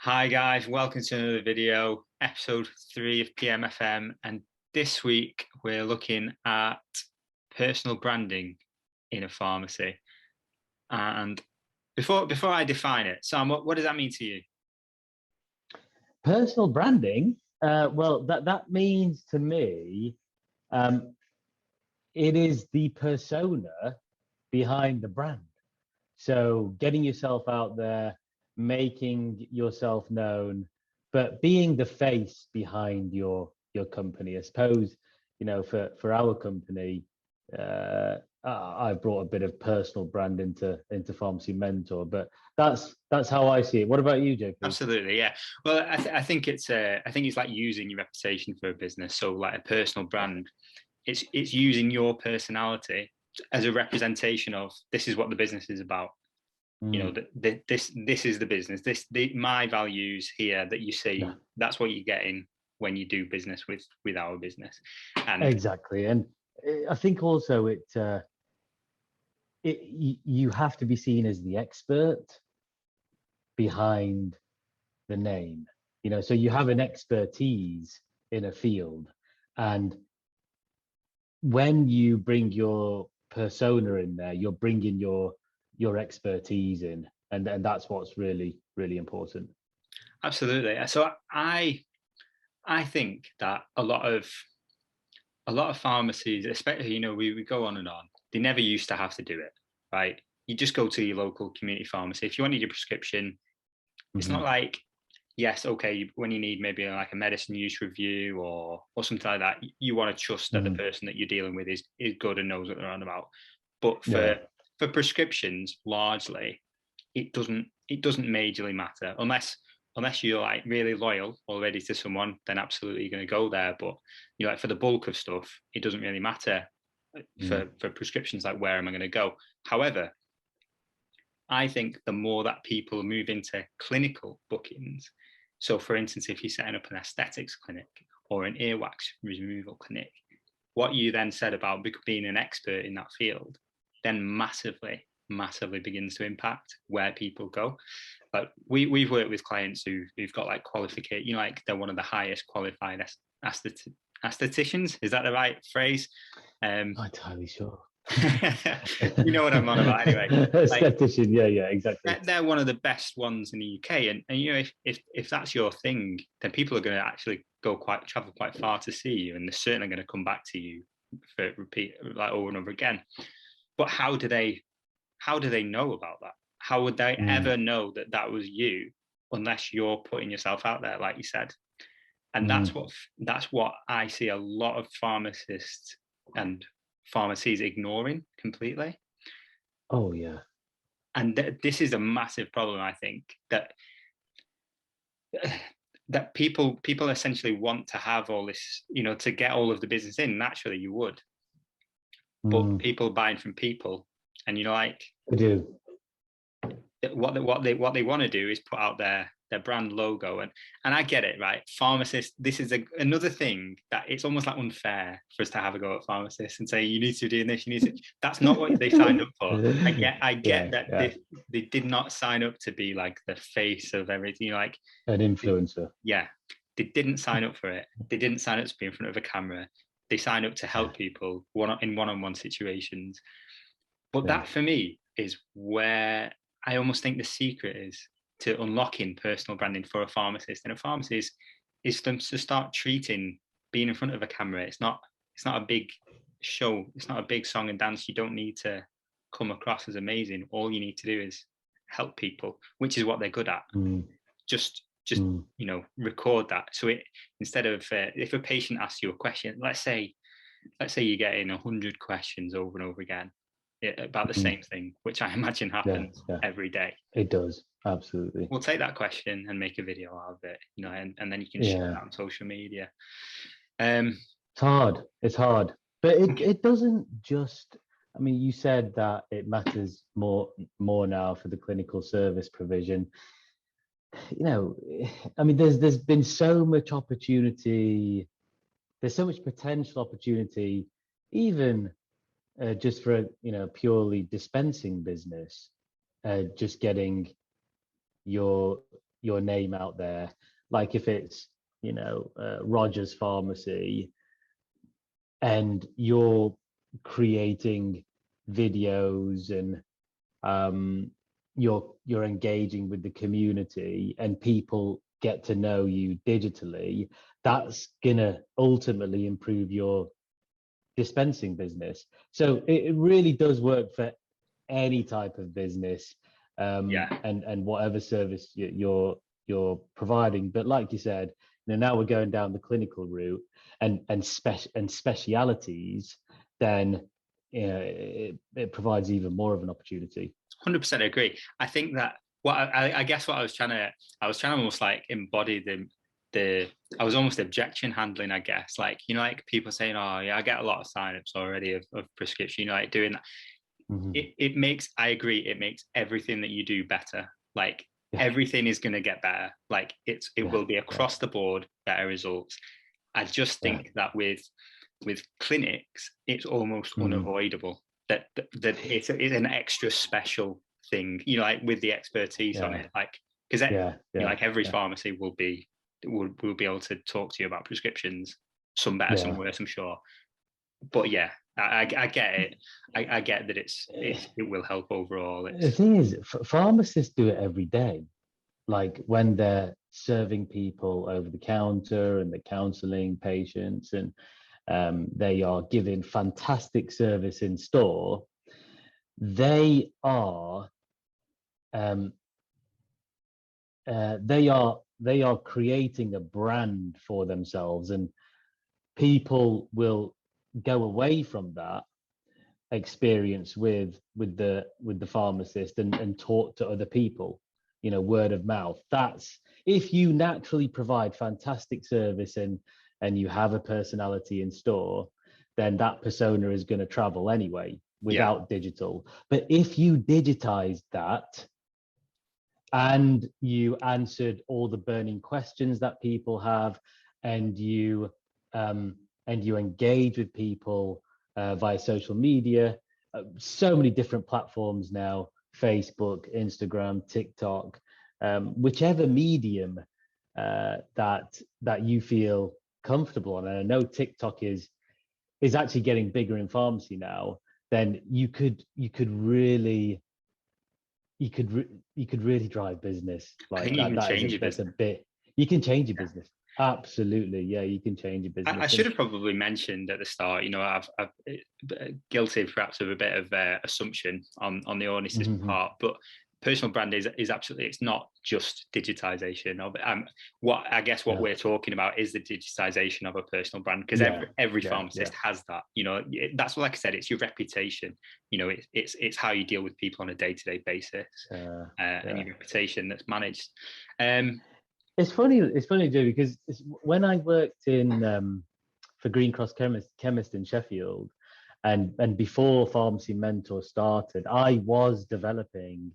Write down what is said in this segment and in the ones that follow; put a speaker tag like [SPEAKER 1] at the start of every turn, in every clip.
[SPEAKER 1] Hi guys, welcome to another video, episode 3 of PMfm, and this week we're looking at personal branding in a pharmacy. And before I define it, Sam, what does that mean to you?
[SPEAKER 2] Personal branding, well, that means to me, it is the persona behind the brand. So getting yourself out there, making yourself known, but being the face behind your company. I suppose, for our company, I brought a bit of personal brand into Pharmacy Mentor, but that's how I see it. What about you, JP?
[SPEAKER 1] Absolutely, yeah. Well, I think it's like using your reputation for a business. So like a personal brand, it's using your personality as a representation of this is what the business is about. You know, this is the business. My values here that you see.
[SPEAKER 2] Yeah.
[SPEAKER 1] That's what you're getting when you do business with our business. And
[SPEAKER 2] Exactly, and I think also you have to be seen as the expert behind the name. So you have an expertise in a field, and when you bring your persona in there, you're bringing your expertise in, and that's what's really important.
[SPEAKER 1] absolutely. So I think that a lot of pharmacies, especially, we go on and on, they never used to have to do it, right? You just go to your local community pharmacy. If you wanted your prescription, it's not like, yes, okay, when you need maybe like a medicine use review or something like that, you want to trust that the person that you're dealing with is good and knows what they're on about. But for prescriptions, largely, it doesn't majorly matter unless you're like really loyal already to someone, then absolutely you're going to go there. But like for the bulk of stuff, it doesn't really matter for prescriptions, like where am I going to go. However, I think the more that people move into clinical bookings, so for instance, if you're setting up an aesthetics clinic or an earwax removal clinic, what you then said about being an expert in that field then massively begins to impact where people go. Like we've worked with clients who've got like qualification, like they're one of the highest qualified aestheticians. Is that the right phrase?
[SPEAKER 2] Not entirely sure.
[SPEAKER 1] You know what I'm on about anyway.
[SPEAKER 2] Aesthetician, yeah, exactly.
[SPEAKER 1] They're one of the best ones in the UK, and if that's your thing, then people are going to actually travel quite far to see you, and they're certainly going to come back to you for repeat, like over and over again. But how do they know about that? How would they ever know that was you unless you're putting yourself out there, like you said? And that's what I see a lot of pharmacists and pharmacies ignoring completely.
[SPEAKER 2] Oh yeah.
[SPEAKER 1] And this is a massive problem, I think, that people essentially want to have all this, to get all of the business in. Naturally, you would, but people buying from people, and like
[SPEAKER 2] they do.
[SPEAKER 1] What they want to do is put out their brand logo, and I get it, right? Pharmacists, this is another thing that it's almost like unfair for us to have a go at pharmacists and say you need to do this, you need to. That's not what they signed up for. I get that. They did not sign up to be like the face of everything, like
[SPEAKER 2] an influencer.
[SPEAKER 1] They didn't sign up for it. They didn't sign up to be in front of a camera. They signed up to help people in one-on-one situations. But that for me is where I almost think the secret is to unlocking personal branding for a pharmacist. And a pharmacist is them to start treating being in front of a camera. It's not a big show. It's not a big song and dance. You don't need to come across as amazing. All you need to do is help people, which is what they're good at. Just record that. So instead of if a patient asks you a question, let's say you're getting 100 questions over and over again about the same thing, which I imagine happens every day.
[SPEAKER 2] It does, absolutely.
[SPEAKER 1] We'll take that question and make a video out of it, and then you can share that on social media.
[SPEAKER 2] It's hard, but it doesn't just. I mean, you said that it matters more now for the clinical service provision. I mean, there's been so much opportunity. There's so much potential opportunity, even just for purely dispensing business, just getting your your name out there. Like if it's, Rogers Pharmacy, and you're creating videos, and you're engaging with the community, and people get to know you digitally, that's gonna ultimately improve your dispensing business. So it really does work for any type of business, and whatever service you're providing. But like you said, now we're going down the clinical route and specialities, then it provides even more of an opportunity.
[SPEAKER 1] 100% agree. I think that I guess what I was trying to almost like embody I was almost objection handling, I guess. Like, like people saying, oh yeah, I get a lot of signups already of prescription, like doing that.
[SPEAKER 2] Mm-hmm.
[SPEAKER 1] It makes, I agree, it makes everything that you do better. Like everything is going to get better. Like it will be across the board better results. I just think that with clinics, it's almost unavoidable that it's an extra special thing, like with the expertise on it, like because like every pharmacy will be able to talk to you about prescriptions, some better, some worse, I'm sure. But I get it. I get that it will help overall.
[SPEAKER 2] The thing is, pharmacists do it every day. Like when they're serving people over the counter and they're counseling patients, and they are giving fantastic service in store, they are creating a brand for themselves, and people will go away from that experience with the pharmacist and talk to other people, word of mouth. That's if you naturally provide fantastic service and you have a personality in store, then that persona is going to travel anyway without digital. But if you digitize that and you answered all the burning questions that people have, and you engage with people via social media, so many different platforms now, Facebook, Instagram, TikTok, whichever medium that you feel comfortable on. And I know TikTok is actually getting bigger in pharmacy now. Then you could really drive business. Like
[SPEAKER 1] I think you can change your business.
[SPEAKER 2] You can change your business. Absolutely, yeah, you can change your business.
[SPEAKER 1] I should have probably mentioned at the start, I've guilty perhaps of a bit of assumption on the audience's part, but personal brand is absolutely, it's not just digitization of what we're talking about is the digitization of a personal brand, because every pharmacist has that. That's what, like I said, it's your reputation. It's how you deal with people on a day-to-day basis, and your reputation that's managed.
[SPEAKER 2] It's funny, Joe, because when I worked in for Green Cross Chemist in Sheffield, and before Pharmacy Mentor started, I was developing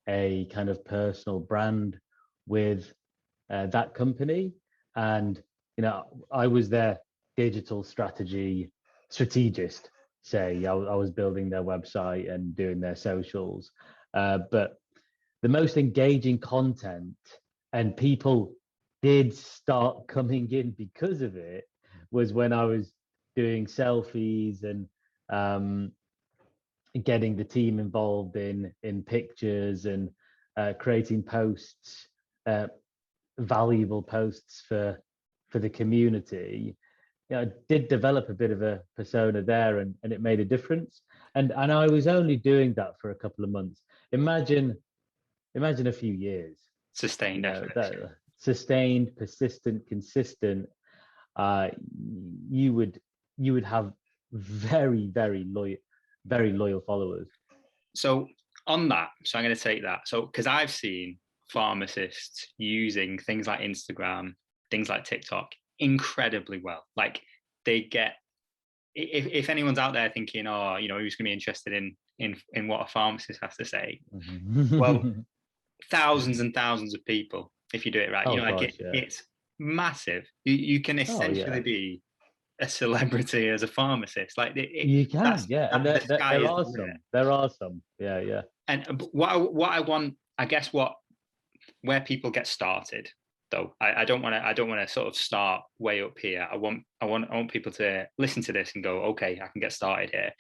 [SPEAKER 2] a kind of personal brand with that company, and I was their digital strategist. Say, I was building their website and doing their socials, but the most engaging content, and people did start coming in because of it, was when I was doing selfies and getting the team involved in pictures and creating posts, valuable posts for the community. I did develop a bit of a persona there, and it made a difference. And I was only doing that for a couple of months. Imagine a few years.
[SPEAKER 1] Sustained effort.
[SPEAKER 2] Sustained, persistent, consistent. You would have very, very loyal followers.
[SPEAKER 1] So on that, I'm going to take that. So because I've seen pharmacists using things like Instagram, things like TikTok incredibly well. Like they get, if anyone's out there thinking, oh, who's going to be interested in what a pharmacist has to say, well, thousands and thousands of people if you do it right. It's massive. You can essentially be a celebrity as a pharmacist. Like
[SPEAKER 2] you can, and there are some. And
[SPEAKER 1] what I want, I guess what where people get started, though. I don't want to sort of start way up here. I want people to listen to this and go, okay, I can get started here.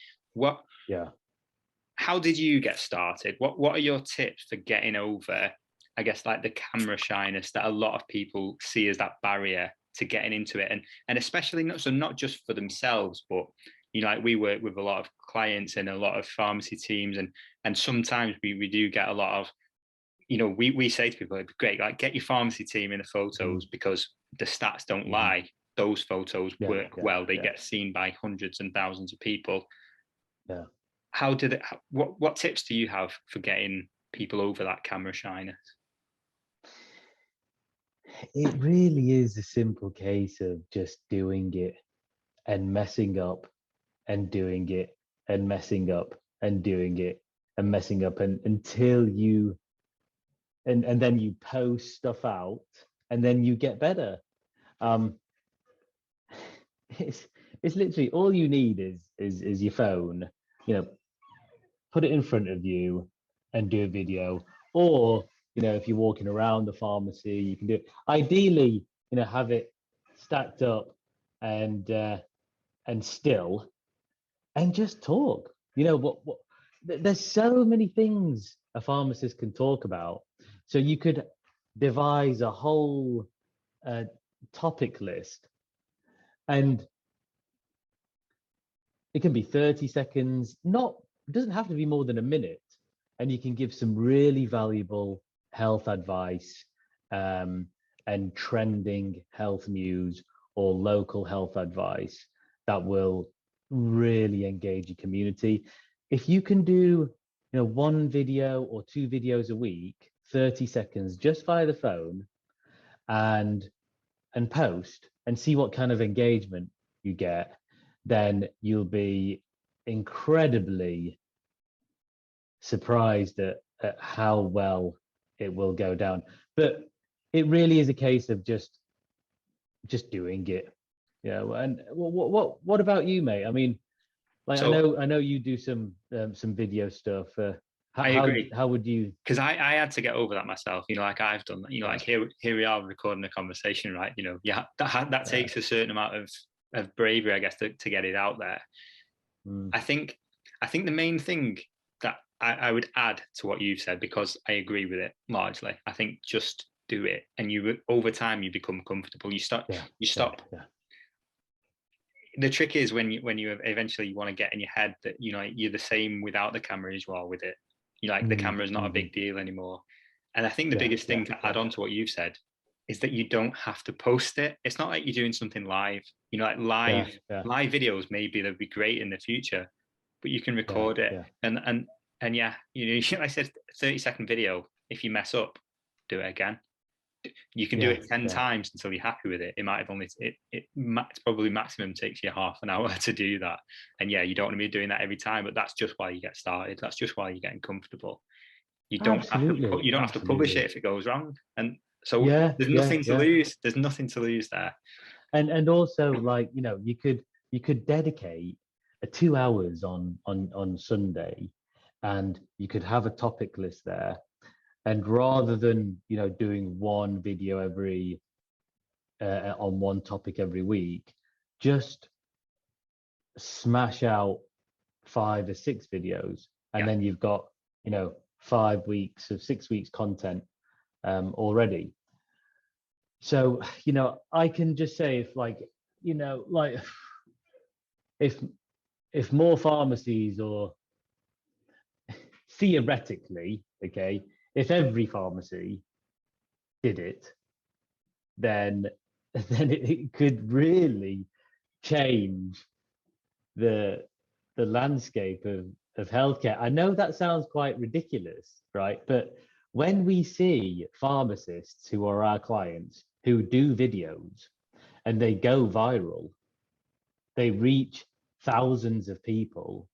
[SPEAKER 1] How did you get started? What are your tips for getting over, I guess, like the camera shyness that a lot of people see as that barrier to getting into it, and especially not just for themselves, but like we work with a lot of clients and a lot of pharmacy teams, and sometimes we do get a lot of, we say to people, it'd be great, like get your pharmacy team in the photos because the stats don't lie. Those photos work well. They get seen by hundreds and thousands of people. How did it? What tips do you have for getting people over that camera shyness?
[SPEAKER 2] It really is a simple case of just doing it and messing up and doing it and messing up and doing it and messing up, and until you and then you post stuff out and then you get better. It's literally all you need is your phone, put it in front of you and do a video. Or if you're walking around the pharmacy, you can do it. Ideally, have it stacked up and still, and just talk. There's so many things a pharmacist can talk about. So you could devise a whole topic list, and it can be 30 seconds. It doesn't have to be more than a minute, and you can give some really valuable health advice and trending health news or local health advice that will really engage your community. If you can do one video or two videos a week, 30 seconds just via the phone, and post and see what kind of engagement you get, then you'll be incredibly surprised at how well it will go down. But it really is a case of just doing it. And what about you, mate? I mean, like, so, I know you do some video stuff.
[SPEAKER 1] I agree.
[SPEAKER 2] How would you?
[SPEAKER 1] Because I had to get over that myself. Like I've done that. Like here we are recording a conversation, right? That takes a certain amount of bravery, I guess, to get it out there. I think the main thing that I would add to what you've said, because I agree with it largely. I think just do it, and over time you become comfortable. You stop. The trick is when you eventually want to get in your head that you're the same without the camera as you are with it. The camera is not a big deal anymore. And I think the biggest thing to add on to what you've said is that you don't have to post it. It's not like you're doing something live. Like live videos, maybe they'll be great in the future, but you can record it. And like I said, 30-second video. If you mess up, do it again. You can do it 10 times until you're happy with it. It might have only it's probably maximum takes you half an hour to do that. And you don't want to be doing that every time, but that's just why you get started. That's just why you're getting comfortable. You don't have to publish it if it goes wrong. And so there's nothing to lose. There's nothing to lose there.
[SPEAKER 2] And also, like, you could dedicate 2 hours on Sunday, and you could have a topic list there. And rather than doing one video every on one topic every week, just smash out 5 or 6 videos, and then you've got 5 weeks of 6 weeks content already. So I can just say, if more pharmacies, or theoretically, if every pharmacy did it, then it could really change the landscape of healthcare. I know that sounds quite ridiculous, right? But when we see pharmacists who are our clients who do videos and they go viral, they reach thousands of people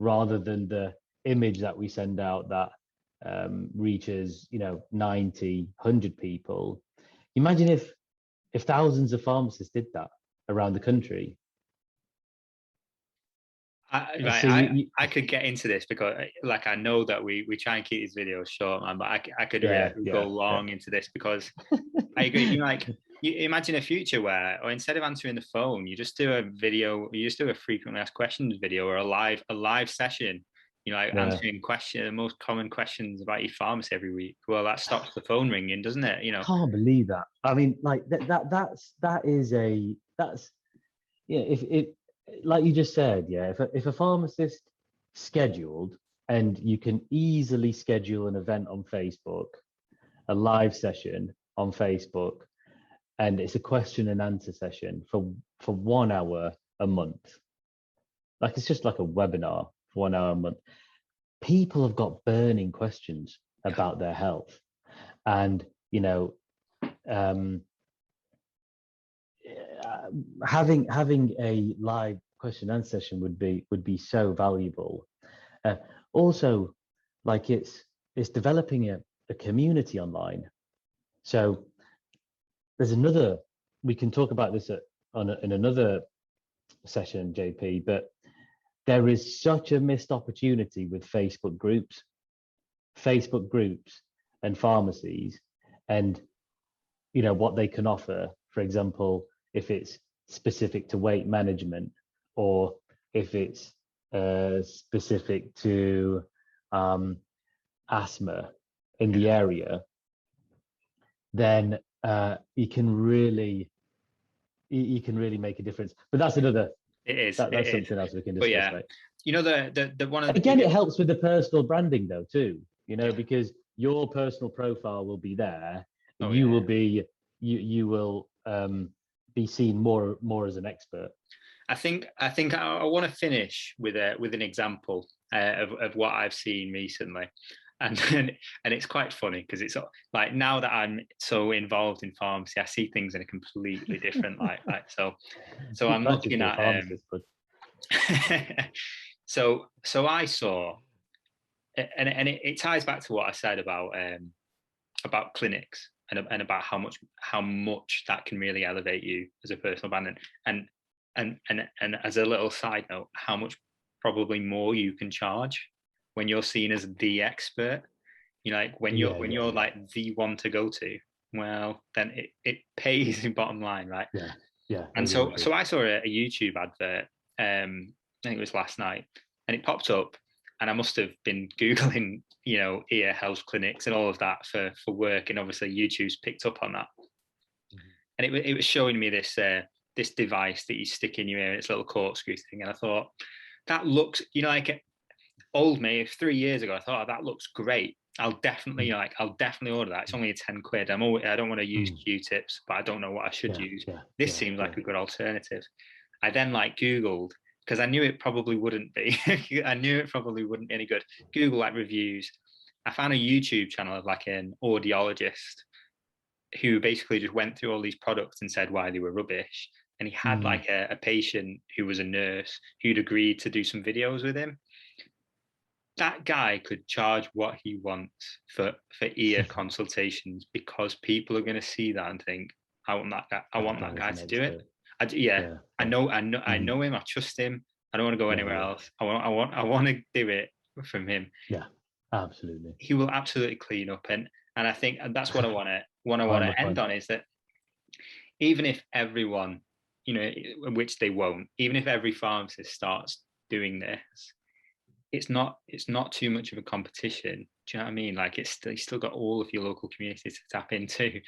[SPEAKER 2] rather than the image that we send out that reaches 90, 100 people. Imagine if thousands of pharmacists did that around the country.
[SPEAKER 1] Right,
[SPEAKER 2] So
[SPEAKER 1] I could get into this because, like, I know that we try and keep these videos short, man. But I could
[SPEAKER 2] yeah,
[SPEAKER 1] go
[SPEAKER 2] yeah, yeah.
[SPEAKER 1] long into this because I agree. You know, like, you imagine a future where, or instead of answering the phone, you just do a video. You just do a frequently asked questions video or a live session. You know, like
[SPEAKER 2] Yeah.
[SPEAKER 1] answering the most common questions about your pharmacy every week. Well, that stops the phone ringing, doesn't it? You know.
[SPEAKER 2] Can't believe that. I mean, like that's yeah. If it like you just said, yeah. If a pharmacist scheduled, and you can easily schedule an event on Facebook, a live session on Facebook, and it's a question and answer session for 1 hour a month. Like it's just like a webinar for 1 hour a month. People have got burning questions about their health, and you know, um, having a live question and answer session would be so valuable. Also, like it's developing a community online. So there's another, we can talk about this in another session, JP, but there is such a missed opportunity with Facebook groups and pharmacies, and you know what they can offer. For example, if it's specific to weight management, or if it's specific to asthma in the area, then you can really make a difference. But that's another,
[SPEAKER 1] It is.
[SPEAKER 2] that's something else we can
[SPEAKER 1] But
[SPEAKER 2] discuss,
[SPEAKER 1] yeah,
[SPEAKER 2] right?
[SPEAKER 1] you know, the one of the
[SPEAKER 2] Again, it
[SPEAKER 1] biggest.
[SPEAKER 2] helps with the personal branding though too, you know, because your personal profile will be there.
[SPEAKER 1] Oh
[SPEAKER 2] You
[SPEAKER 1] yeah.
[SPEAKER 2] will be you will be seen more as an expert.
[SPEAKER 1] I want to finish with an example of what I've seen recently, and and it's quite funny because it's like, now that I'm so involved in pharmacy, I see things in a completely different light. Like, so
[SPEAKER 2] You
[SPEAKER 1] I'm
[SPEAKER 2] can't just
[SPEAKER 1] looking
[SPEAKER 2] be a
[SPEAKER 1] at
[SPEAKER 2] pharmacist, but
[SPEAKER 1] so I saw, and it ties back to what I said about clinics, and about how much that can really elevate you as a personal brand, and as a little side note, how much probably more you can charge when you're seen as the expert. You know, like when you're like the one to go to, well, then it pays in bottom line, right?
[SPEAKER 2] yeah, yeah, I
[SPEAKER 1] And
[SPEAKER 2] agree.
[SPEAKER 1] so I saw a YouTube advert, I think it was last night, and it popped up, and I must have been Googling, you know, ear health clinics and all of that for work, and obviously YouTube's picked up on that, and it was showing me this device that you stick in your ear, it's a little corkscrew thing, and I thought, that looks, you know, like old me 3 years ago, I thought, oh, that looks great. I'll definitely order that. It's only £10. I don't want to use Q-tips, but I don't know what I should
[SPEAKER 2] Yeah,
[SPEAKER 1] use.
[SPEAKER 2] yeah,
[SPEAKER 1] This
[SPEAKER 2] yeah,
[SPEAKER 1] seems
[SPEAKER 2] yeah.
[SPEAKER 1] like a good alternative. I then like Googled, because I knew it probably wouldn't be. I knew it probably wouldn't be any good. Google like reviews. I found a YouTube channel of like an audiologist who basically just went through all these products and said why they were rubbish. And he had like a patient who was a nurse who'd agreed to do some videos with him. That guy could charge what he wants for ear consultations, because people are going to see that and think, I want that guy. I
[SPEAKER 2] That
[SPEAKER 1] want that
[SPEAKER 2] guy's
[SPEAKER 1] guy
[SPEAKER 2] an
[SPEAKER 1] to do it.
[SPEAKER 2] expert.
[SPEAKER 1] Yeah,
[SPEAKER 2] Yeah,
[SPEAKER 1] I
[SPEAKER 2] yeah.
[SPEAKER 1] know, I know him. I trust him. I don't want to go
[SPEAKER 2] Yeah,
[SPEAKER 1] anywhere
[SPEAKER 2] yeah,
[SPEAKER 1] else. I want to do it from him.
[SPEAKER 2] yeah. Absolutely.
[SPEAKER 1] He will absolutely clean up, and I think that's what I want
[SPEAKER 2] I'm
[SPEAKER 1] to
[SPEAKER 2] a
[SPEAKER 1] end
[SPEAKER 2] fan.
[SPEAKER 1] on, is that even if everyone, you know, which they won't, even if every pharmacist starts doing this, it's not too much of a competition. Do you know what I mean? Like, you still got all of your local communities to tap into.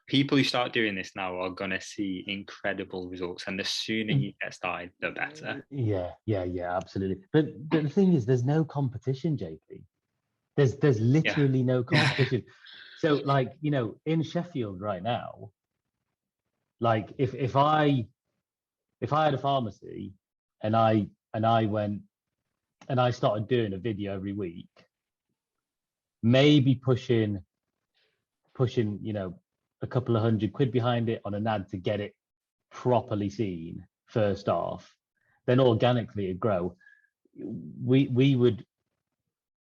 [SPEAKER 1] People who start doing this now are gonna see incredible results, and the sooner you get started, the better.
[SPEAKER 2] Yeah, yeah, yeah, absolutely. But the thing is, there's no competition, JP. There's
[SPEAKER 1] Yeah.
[SPEAKER 2] literally no competition. So like, you know, in Sheffield right now, like if I had a pharmacy, and I went and I started doing a video every week, maybe pushing, you know, a couple of £100 behind it on an ad to get it properly seen first off, then organically it'd grow. We would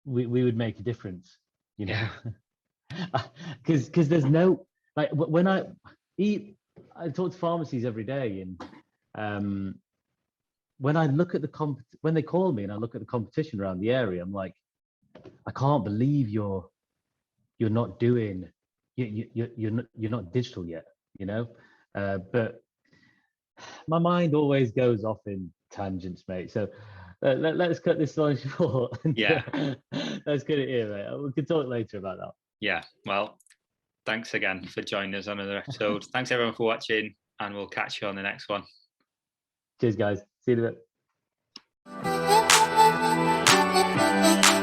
[SPEAKER 2] we would make a difference, you know,
[SPEAKER 1] Yeah.
[SPEAKER 2] because there's no, like, when I talk to pharmacies every day, and when I look at when they call me and I look at the competition around the area, I'm like, I can't believe you're not doing you're not digital yet, you know. But my mind always goes off in tangents, mate. So let's cut this line short.
[SPEAKER 1] Yeah.
[SPEAKER 2] Let's get it here, mate. We can talk later about that.
[SPEAKER 1] Yeah. Well, thanks again for joining us on another episode. Thanks everyone for watching, and we'll catch you on the next one.
[SPEAKER 2] Cheers, guys. See you in a bit.